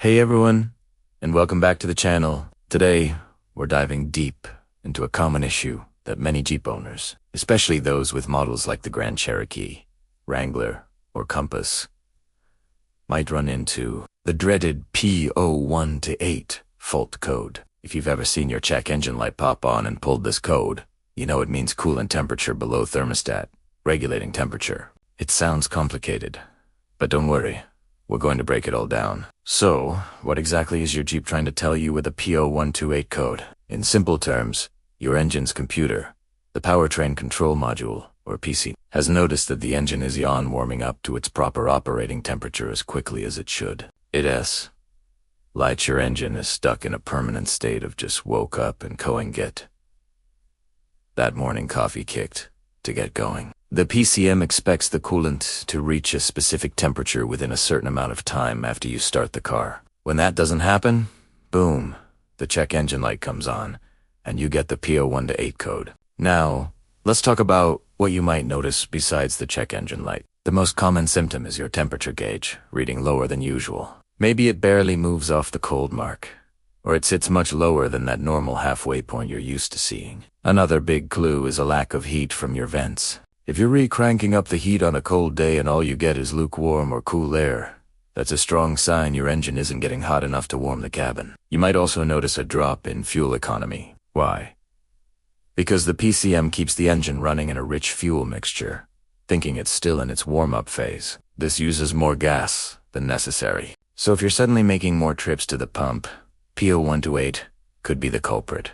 Hey everyone, and welcome back to the channel. Today, we're diving deep into a common issue that many Jeep owners, especially those with models like the Grand Cherokee, Wrangler, or Compass, might run into: the dreaded P0128 fault code. If you've ever seen your check engine light pop on and pulled this code, you know it means coolant temperature below thermostat, regulating temperature. It sounds complicated, but don't worry, we're going to break it all down. So, what exactly is your Jeep trying to tell you with a P0128 code? In simple terms, your engine's computer, the powertrain control module, or PC, has noticed that the engine is warming up to its proper operating temperature as quickly as it should. Lights your engine is stuck in a permanent state of just woke up and going get that morning coffee kicked to get going. The PCM expects the coolant to reach a specific temperature within a certain amount of time after you start the car. When that doesn't happen, boom, the check engine light comes on, and you get the P0128 code. Now, let's talk about what you might notice besides the check engine light. The most common symptom is your temperature gauge reading lower than usual. Maybe it barely moves off the cold mark, or it sits much lower than that normal halfway point you're used to seeing. Another big clue is a lack of heat from your vents. If you're re-cranking up the heat on a cold day and all you get is lukewarm or cool air, that's a strong sign your engine isn't getting hot enough to warm the cabin. You might also notice a drop in fuel economy. Why? Because the PCM keeps the engine running in a rich fuel mixture, thinking it's still in its warm-up phase. This uses more gas than necessary. So if you're suddenly making more trips to the pump, P0128 could be the culprit.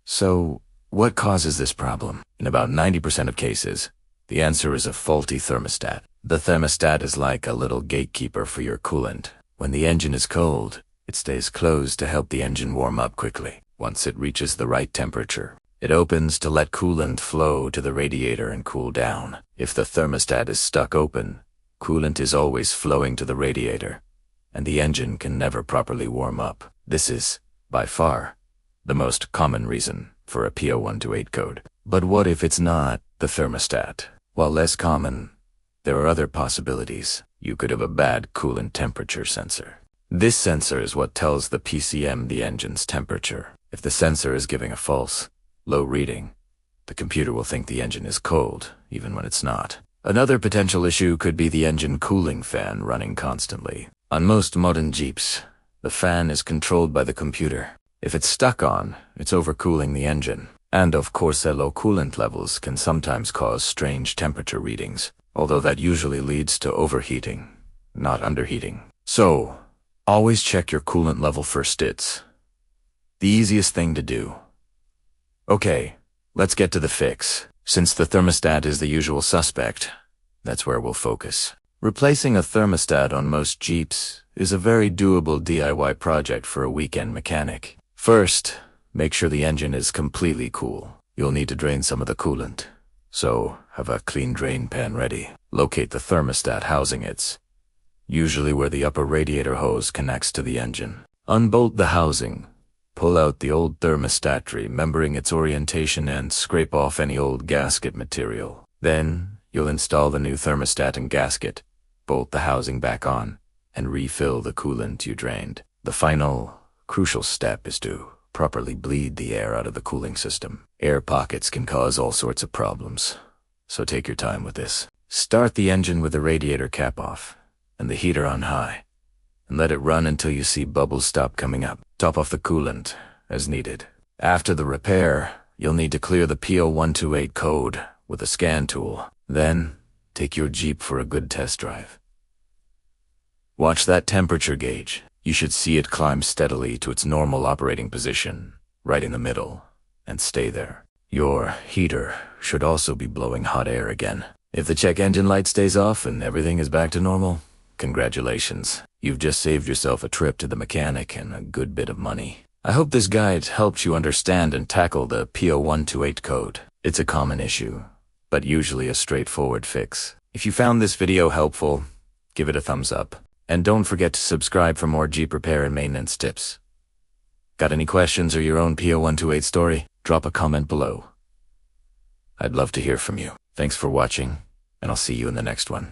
So, what causes this problem? In about 90% of cases, the answer is a faulty thermostat. The thermostat is like a little gatekeeper for your coolant. When the engine is cold, it stays closed to help the engine warm up quickly. Once it reaches the right temperature, it opens to let coolant flow to the radiator and cool down. If the thermostat is stuck open, coolant is always flowing to the radiator, and the engine can never properly warm up. This is, by far, the most common reason for a P0128 code. But what if it's not the thermostat? While less common, there are other possibilities. You could have a bad coolant temperature sensor. This sensor is what tells the PCM the engine's temperature. If the sensor is giving a false, low reading, the computer will think the engine is cold, even when it's not. Another potential issue could be the engine cooling fan running constantly. On most modern Jeeps, the fan is controlled by the computer. If it's stuck on, it's overcooling the engine. And of course, low coolant levels can sometimes cause strange temperature readings, although that usually leads to overheating, not underheating. So, always check your coolant level first. It's the easiest thing to do. Okay, let's get to the fix. Since the thermostat is the usual suspect, that's where we'll focus. Replacing a thermostat on most Jeeps is a very doable DIY project for a weekend mechanic. First, make sure the engine is completely cool. You'll need to drain some of the coolant, so have a clean drain pan ready. Locate the thermostat housing. It's usually where the upper radiator hose connects to the engine. Unbolt the housing, pull out the old thermostat, remembering its orientation, and scrape off any old gasket material. Then, you'll install the new thermostat and gasket, bolt the housing back on, and refill the coolant you drained. The final, crucial step is to properly bleed the air out of the cooling system. Air pockets can cause all sorts of problems, so take your time with this. Start the engine with the radiator cap off and the heater on high, and let it run until you see bubbles stop coming up. Top off the coolant as needed. After the repair, you'll need to clear the P0128 code with a scan tool. Then, take your Jeep for a good test drive. Watch that temperature gauge. You should see it climb steadily to its normal operating position, right in the middle, and stay there. Your heater should also be blowing hot air again. If the check engine light stays off and everything is back to normal, congratulations. You've just saved yourself a trip to the mechanic and a good bit of money. I hope this guide helped you understand and tackle the P0128 code. It's a common issue, but usually a straightforward fix. If you found this video helpful, give it a thumbs up. And don't forget to subscribe for more Jeep repair and maintenance tips. Got any questions or your own P0128 story? Drop a comment below. I'd love to hear from you. Thanks for watching, and I'll see you in the next one.